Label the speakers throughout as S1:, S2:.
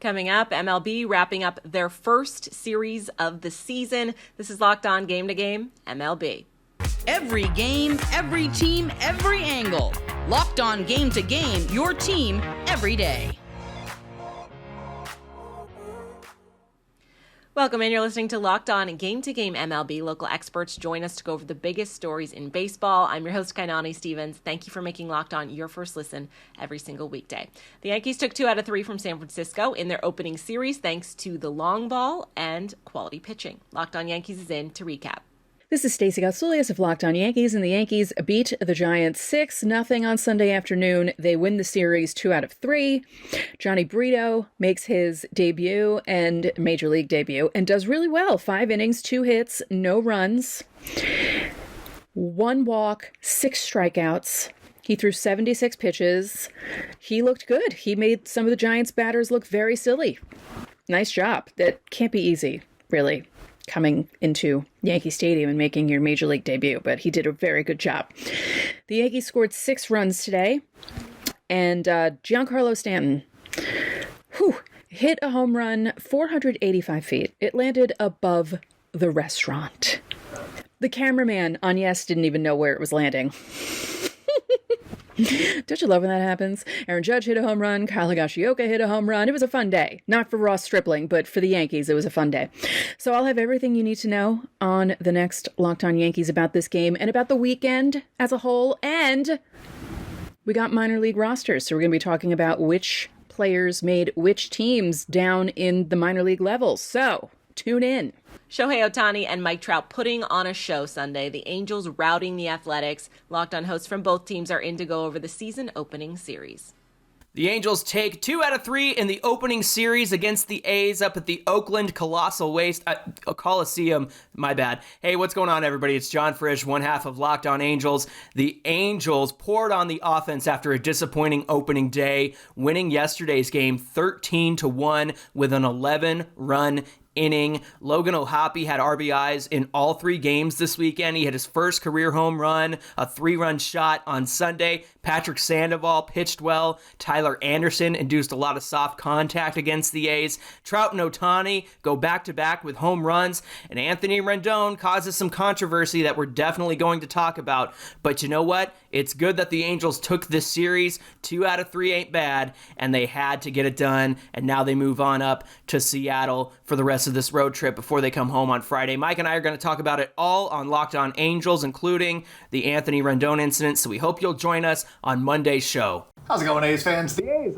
S1: Coming up, MLB wrapping up their first series of the season. This is Locked On Game to Game MLB.
S2: Every game, every team, every angle. Locked On Game to Game, your team every day.
S1: Welcome in. You're listening to Locked On Game to Game MLB. Local experts join us to go over the biggest stories in baseball. I'm your host, Kainani Stevens. Thank you for making Locked On your first listen every single weekday. The Yankees took 2 out of 3 from San Francisco in their opening series thanks to the long ball and quality pitching. Locked On Yankees is in to recap.
S3: This is Stacey Gotsoulias of Locked On Yankees, and the Yankees beat the Giants 6-0 on Sunday afternoon. They win the series 2 out of 3. Johnny Brito makes his debut and Major League debut and does really well. 5 innings, 2 hits, no runs, 1 walk, 6 strikeouts. He threw 76 pitches. He looked good. He made some of the Giants batters look very silly. Nice job. That can't be easy, really, coming into Yankee Stadium and making your Major League debut, but he did a very good job. The Yankees scored 6 runs today, and Giancarlo Stanton hit a home run 485 feet. It landed above the restaurant. The cameraman on Yes didn't even know where it was landing. Don't you love when that happens? Aaron Judge hit a home run. Kyle Higashioka hit a home run. It was a fun day. Not for Ross Stripling, but for the Yankees, it was a fun day. So I'll have everything you need to know on the next Locked On Yankees about this game and about the weekend as a whole. And we got minor league rosters, so we're going to be talking about which players made which teams down in the minor league levels. So tune in.
S1: Shohei Ohtani and Mike Trout putting on a show Sunday. The Angels routing the Athletics. Locked On hosts from both teams are in to go over the season opening series.
S4: The Angels take 2 out of 3 in the opening series against the A's up at the Oakland Coliseum. My bad. Hey, what's going on, everybody? It's John Frisch, one half of Locked On Angels. The Angels poured on the offense after a disappointing opening day, winning yesterday's game 13-1 with an 11-run inning. Logan O'Hoppe had RBIs in all 3 games this weekend. He had his first career home run, a 3-run shot on Sunday. Patrick Sandoval pitched well. Tyler Anderson induced a lot of soft contact against the A's. Trout and Ohtani go back-to-back with home runs, and Anthony Rendon causes some controversy that we're definitely going to talk about. But you know what? It's good that the Angels took this series. 2 out of 3 ain't bad, and they had to get it done, and now they move on up to Seattle for the rest of this road trip before they come home on Friday. Mike and I are going to talk about it all on Locked On Angels, including the Anthony Rendon incident, so we hope you'll join us on Monday's show.
S5: How's it going, A's fans? The A's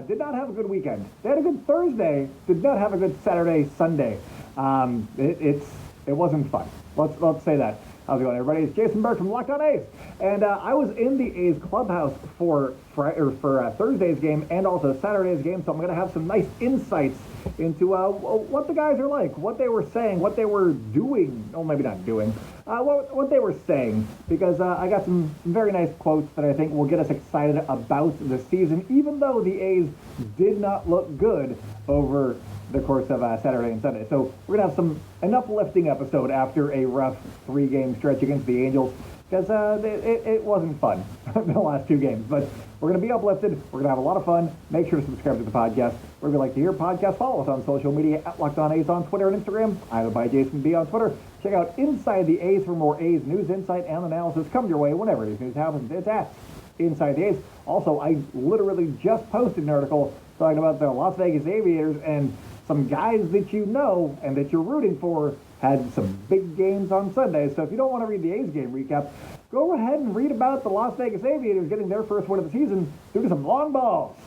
S5: did not have a good weekend. They had a good Thursday, did not have a good Saturday, Sunday. It wasn't fun. Let's say that. How's it going, everybody? It's Jason Burke from Locked On A's, and I was in the A's clubhouse for Thursday's game and also Saturday's game, so I'm going to have some nice insights into what the guys are like, what they were saying, what they were doing. Oh, maybe not doing. What they were saying, because I got some very nice quotes that I think will get us excited about the season, even though the A's did not look good over the course of Saturday and Sunday. So we're going to have an uplifting episode after a rough 3-game stretch against the Angels, because it wasn't fun, the last 2 games. But we're going to be uplifted. We're going to have a lot of fun. Make sure to subscribe to the podcast. Wherever you like to hear podcasts, follow us on social media at Locked On A's on Twitter and Instagram. I'm by Jason B on Twitter. Check out Inside the A's for more A's news, insight, and analysis. Come your way whenever A's news happens. It's at Inside the A's. Also, I literally just posted an article talking about the Las Vegas Aviators, and some guys that you know and that you're rooting for had some big games on Sunday. So if you don't want to read the A's game recap, go ahead and read about the Las Vegas Aviators getting their first win of the season due to some long balls.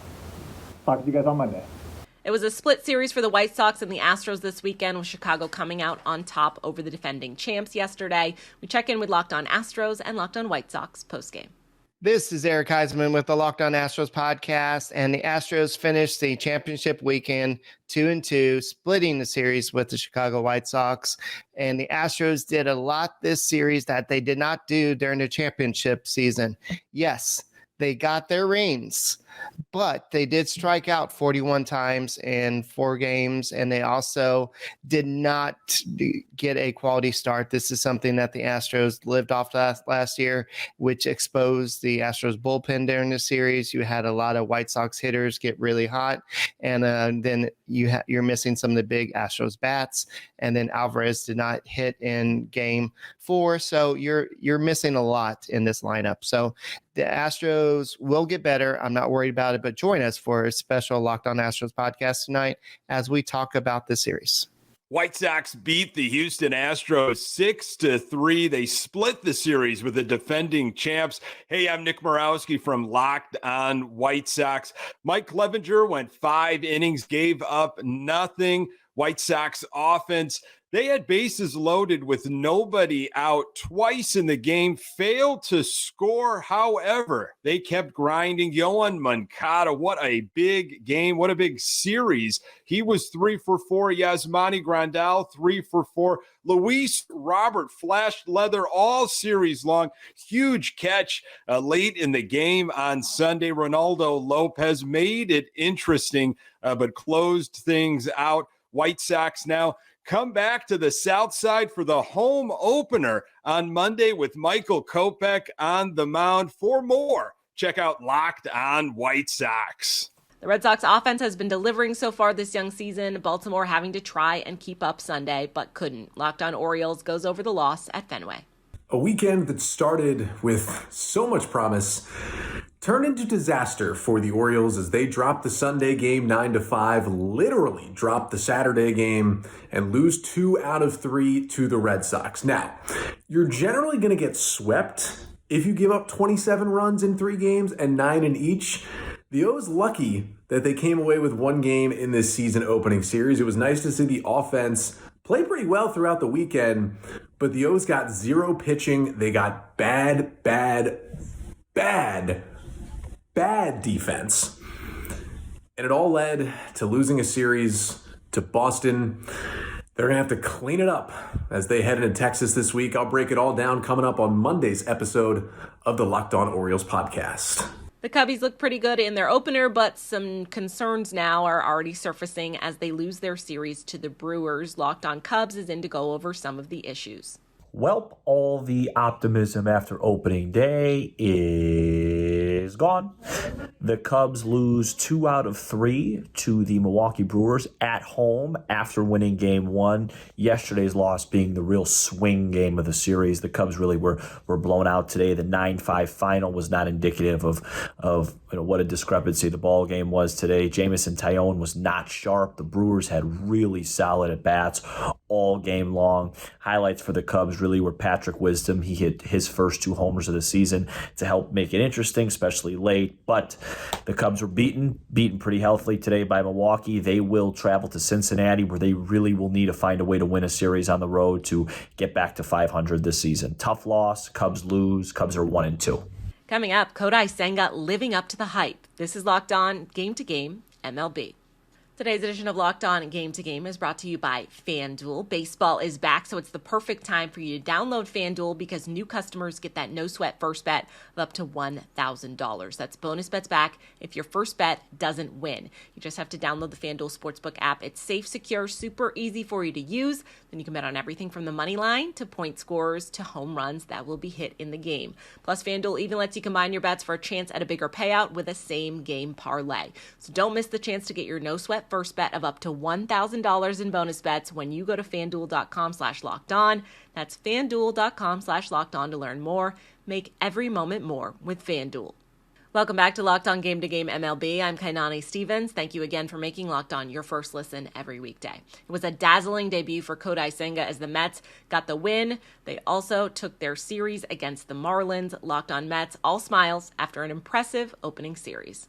S5: Talk to you guys on Monday.
S1: It was a split series for the White Sox and the Astros this weekend, with Chicago coming out on top over the defending champs yesterday. We check in with Locked On Astros and Locked On White Sox postgame.
S6: This is Eric Heisman with the Locked On Astros podcast, and the Astros finished the championship weekend 2-2, splitting the series with the Chicago White Sox. And the Astros did a lot this series that they did not do during the championship season. Yes, They got their rings, but they did strike out 41 times in 4 games, and they also did not get a quality start. This is something that the Astros lived off last year, which exposed the Astros bullpen during the series. You had a lot of White Sox hitters get really hot, and then you're missing some of the big Astros bats, and then Alvarez did not hit in game 4, so you're missing a lot in this lineup. So the Astros will get better. I'm not worried about it, but join us for a special Locked On Astros podcast tonight as we talk about the series.
S7: White Sox beat the Houston Astros 6-3. They split the series with the defending champs. Hey, I'm Nick Morawski from Locked On White Sox. Mike Clevenger went 5 innings, gave up nothing. White Sox offense, they had bases loaded with nobody out twice in the game, failed to score. However, they kept grinding. Yohan Moncada, what a big game. What a big series. He was 3 for 4. Yasmani Grandal, 3 for 4. Luis Robert flashed leather all series long. Huge catch late in the game on Sunday. Ronaldo Lopez made it interesting, but closed things out. White Sox now come back to the South Side for the home opener on Monday with Michael Kopech on the mound. For more, check out Locked On White Sox.
S1: The Red Sox offense has been delivering so far this young season. Baltimore having to try and keep up Sunday, but couldn't. Locked On Orioles goes over the loss at Fenway.
S8: A weekend that started with so much promise turned into disaster for the Orioles as they dropped the Sunday game 9-5, literally dropped the Saturday game, and lose 2 out of 3 to the Red Sox. Now, you're generally going to get swept if you give up 27 runs in 3 games and 9 in each. The O's lucky that they came away with 1 game in this season opening series. It was nice to see the offense play pretty well throughout the weekend, but the O's got 0 pitching. They got bad defense. And it all led to losing a series to Boston. They're going to have to clean it up as they head into Texas this week. I'll break it all down coming up on Monday's episode of the Locked On Orioles podcast.
S1: The Cubbies look pretty good in their opener, but some concerns now are already surfacing as they lose their series to the Brewers. Locked On Cubs is in to go over some of the issues.
S9: Well, all the optimism after opening day is gone. The Cubs lose 2 out of 3 to the Milwaukee Brewers at home after winning game 1. Yesterday's loss being the real swing game of the series. The Cubs really were blown out today. The 9-5 final was not indicative of what a discrepancy the ball game was today. Jamison Tyone was not sharp. The Brewers had really solid at-bats all game long. Highlights for the Cubs really were Patrick Wisdom. He hit his first 2 homers of the season to help make it interesting, especially late. But the Cubs were beaten pretty healthily today by Milwaukee. They will travel to Cincinnati, where they really will need to find a way to win a series on the road to get back to 500 this season. Tough loss. Cubs lose. Cubs are 1-2.
S1: Coming up, Kodai Senga living up to the hype. This is Locked On Game to Game MLB. Today's edition of Locked On Game to Game is brought to you by FanDuel. Baseball is back, so it's the perfect time for you to download FanDuel because new customers get that no-sweat first bet of up to $1,000. That's bonus bets back if your first bet doesn't win. You just have to download the FanDuel Sportsbook app. It's safe, secure, super easy for you to use. Then you can bet on everything from the money line to point scorers to home runs that will be hit in the game. Plus, FanDuel even lets you combine your bets for a chance at a bigger payout with a same-game parlay. So don't miss the chance to get your no-sweat first bet of up to $1,000 in bonus bets when you go to FanDuel.com/lockedon. That's FanDuel.com/lockedon to learn more. Make every moment more with FanDuel. Welcome back to Locked On Game to Game MLB. I'm Kainani Stevens. Thank you again for making Locked On your first listen every weekday. It was a dazzling debut for Kodai Senga as the Mets got the win. They also took their series against the Marlins. Locked On Mets, all smiles after an impressive opening series.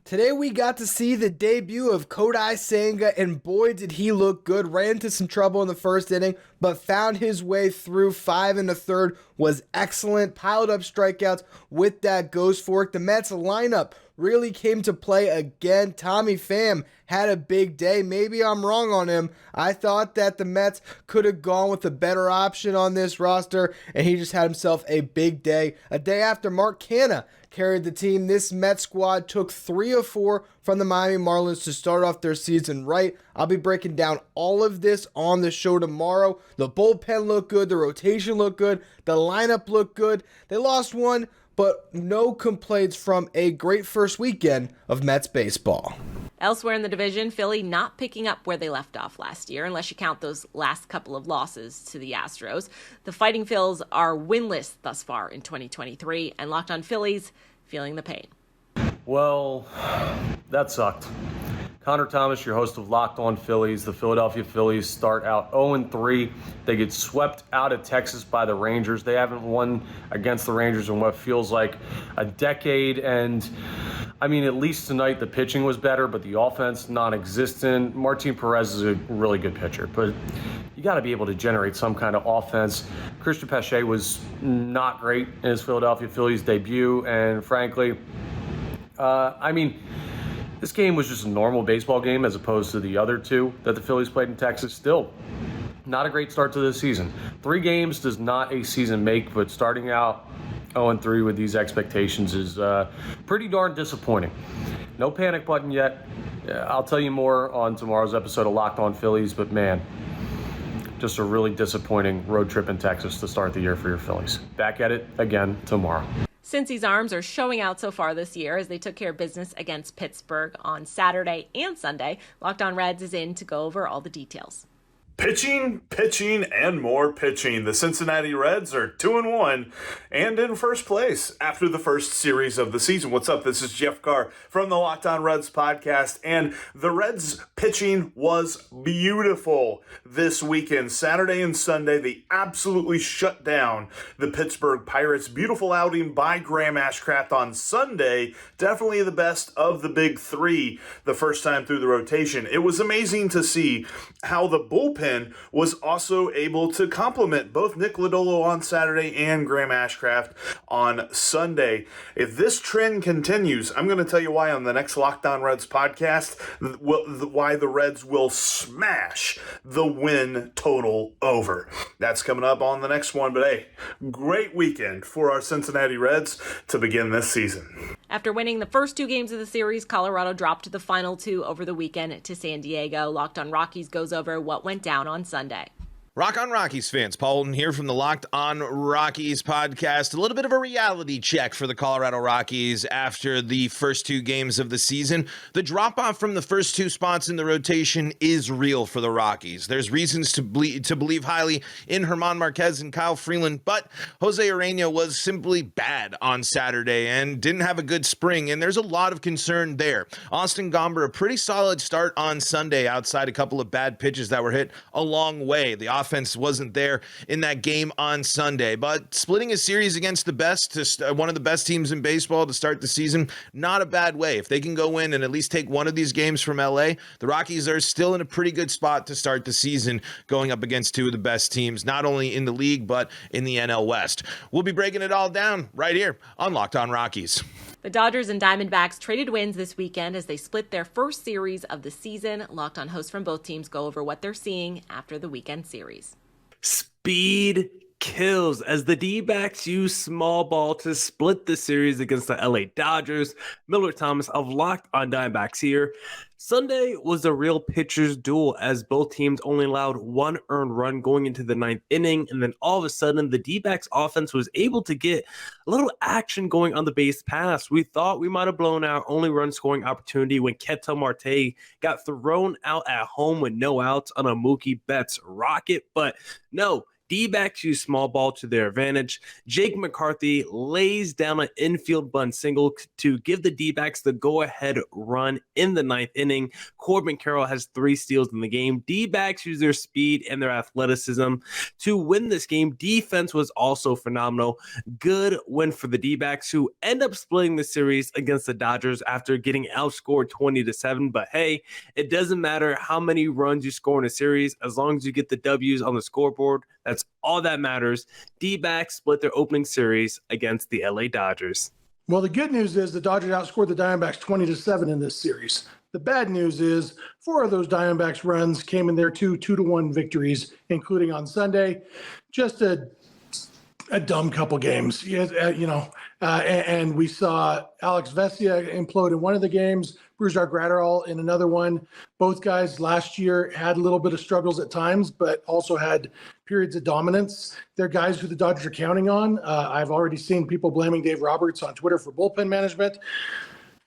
S10: Today we got to see the debut of Kodai Senga, and boy did he look good. Ran into some trouble in the first inning, but found his way through. 5 1/3 was excellent. Piled up strikeouts with that ghost fork. The Mets lineup really came to play again. Tommy Pham had a big day. Maybe I'm wrong on him. I thought that the Mets could have gone with a better option on this roster, and he just had himself a big day. A day after Mark Canha carried the team, this Mets squad took 3 of 4 from the Miami Marlins to start off their season right. I'll be breaking down all of this on the show tomorrow. The bullpen looked good. The rotation looked good. The lineup looked good. They lost one, but no complaints from a great first weekend of Mets baseball.
S1: Elsewhere in the division, Philly not picking up where they left off last year, unless you count those last couple of losses to the Astros. The Fighting Phils are winless thus far in 2023, and Locked On Phillies feeling the pain.
S9: Well, that sucked. Connor Thomas, your host of Locked On Phillies. The Philadelphia Phillies start out 0-3. They get swept out of Texas by the Rangers. They haven't won against the Rangers in what feels like a decade. And, I mean, at least tonight the pitching was better, but the offense non-existent. Martin Perez is a really good pitcher, but you got to be able to generate some kind of offense. Christian Pache was not great in his Philadelphia Phillies debut. And, frankly, this game was just a normal baseball game as opposed to the other two that the Phillies played in Texas. Still, not a great start to the season. 3 games does not a season make, but starting out 0-3 with these expectations is pretty darn disappointing. No panic button yet. I'll tell you more on tomorrow's episode of Locked On Phillies, but man, just a really disappointing road trip in Texas to start the year for your Phillies. Back at it again tomorrow.
S1: Cincy's arms are showing out so far this year as they took care of business against Pittsburgh on Saturday and Sunday. Locked On Reds is in to go over all the details.
S11: Pitching, and more pitching. The Cincinnati Reds are 2-1 and in first place after the first series of the season. What's up? This is Jeff Carr from the Locked On Reds podcast, and the Reds pitching was beautiful this weekend. Saturday and Sunday, they absolutely shut down the Pittsburgh Pirates. Beautiful outing by Graham Ashcraft on Sunday. Definitely the best of the big three the first time through the rotation. It was amazing to see how the bullpen was also able to complement both Nick Lodolo on Saturday and Graham Ashcraft on Sunday. If this trend continues, I'm going to tell you why on the next Locked On Reds podcast, why the Reds will smash the win total over. That's coming up on the next one, but hey, great weekend for our Cincinnati Reds to begin this season.
S1: After winning the first 2 games of the series, Colorado dropped to the final 2 over the weekend to San Diego. Locked On Rockies goes over what went down on Sunday.
S12: Rock on Rockies fans, Paul Holden here from the Locked On Rockies podcast. A little bit of a reality check for the Colorado Rockies after the first 2 games of the season. The drop-off from the first 2 spots in the rotation is real for the Rockies. There's reasons to believe highly in German Marquez and Kyle Freeland, but Jose Urena was simply bad on Saturday and didn't have a good spring, and there's a lot of concern there. Austin Gomber, a pretty solid start on Sunday outside a couple of bad pitches that were hit a long way. The offense wasn't there in that game on Sunday, but splitting a series against the best, one of the best teams in baseball to start the season, not a bad way. If they can go in and at least take one of these games from LA, the Rockies are still in a pretty good spot to start the season, going up against 2 of the best teams, not only in the league, but in the NL West. We'll be breaking it all down right here on Locked On Rockies.
S1: The Dodgers and Diamondbacks traded wins this weekend as they split their first series of the season. Locked On hosts from both teams go over what they're seeing after the weekend series.
S13: Speed kills as the D-backs use small ball to split the series against the LA Dodgers. Miller Thomas of Locked On Diamondbacks here. Sunday was a real pitcher's duel as both teams only allowed 1 earned run going into the 9th inning, and then all of a sudden the D-backs offense was able to get a little action going on the base pass. We thought we might have blown our only run scoring opportunity when Ketel Marte got thrown out at home with no outs on a Mookie Betts rocket, but no. D-backs use small ball to their advantage. Jake McCarthy lays down an infield bunt single to give the D-backs the go-ahead run in the 9th inning. Corbin Carroll has 3 steals in the game. D-backs use their speed and their athleticism to win this game. Defense was also phenomenal. Good win for the D-backs, who end up splitting the series against the Dodgers after getting outscored 20-7. But hey, it doesn't matter how many runs you score in a series as long as you get the W's on the scoreboard. That's all that matters. D-backs split their opening series against the LA Dodgers.
S14: Well, the good news is the Dodgers outscored the Diamondbacks 20-7 in this series. The bad news is 4 of those Diamondbacks runs came in their 2-1 victories, including on Sunday. Just a dumb couple games, and we saw Alex Vesia implode in one of the games, Brusdar Graterol in another one. Both guys last year had a little bit of struggles at times, but also had periods of dominance. They're guys who the Dodgers are counting on. I've already seen people blaming Dave Roberts on Twitter for bullpen management.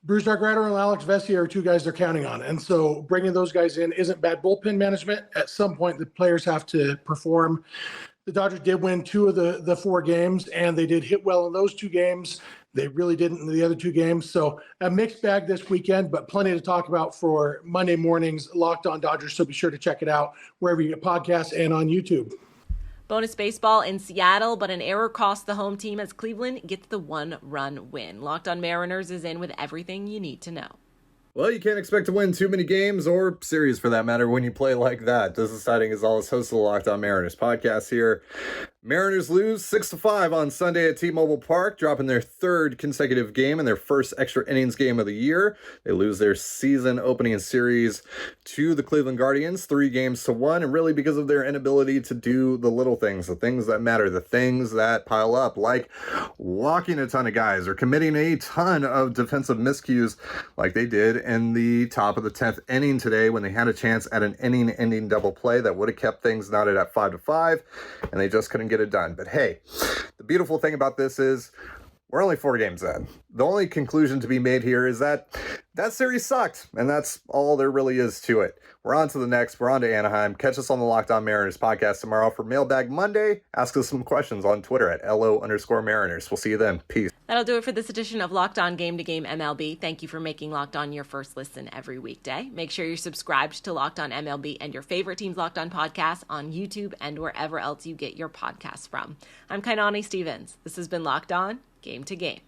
S14: Brusdar Graterol and Alex Vesia are 2 guys they're counting on. And so bringing those guys in isn't bad bullpen management. At some point, the players have to perform. The Dodgers did win 2 of the 4 games, and they did hit well in those 2 games. They really didn't in the other 2 games. So a mixed bag this weekend, but plenty to talk about for Monday morning's Locked On Dodgers. So be sure to check it out wherever you get podcasts and on YouTube.
S1: Bonus baseball in Seattle, but an error cost the home team as Cleveland gets the 1-run win. Locked On Mariners is in with everything you need to know.
S15: Well, you can't expect to win too many games or series for that matter when you play like that. This is Siding Gonzalez, host of the Locked On Mariners podcast here. Mariners lose 6-5 on Sunday at T-Mobile Park, dropping their 3rd consecutive game and their first extra innings game of the year. They lose their season opening series to the Cleveland Guardians 3-1, and really because of their inability to do the little things, the things that matter, the things that pile up, like walking a ton of guys or committing a ton of defensive miscues like they did in the top of the 10th inning today when they had a chance at an inning-ending double play that would have kept things knotted at 5-5, and they just couldn't get it done. But hey, the beautiful thing about this is we're only 4 games in. The only conclusion to be made here is that series sucked, and that's all there really is to it. We're on to the next. We're on to Anaheim. Catch us on the Locked On Mariners podcast tomorrow for Mailbag Monday. Ask us some questions on Twitter at LO_Mariners. We'll see you then. Peace.
S1: That'll do it for this edition of Locked On Game to Game MLB. Thank you for making Locked On your first listen every weekday. Make sure you're subscribed to Locked On MLB and your favorite team's Locked On podcasts on YouTube and wherever else you get your podcasts from. I'm Kainani Stevens. This has been Locked On Game to Game.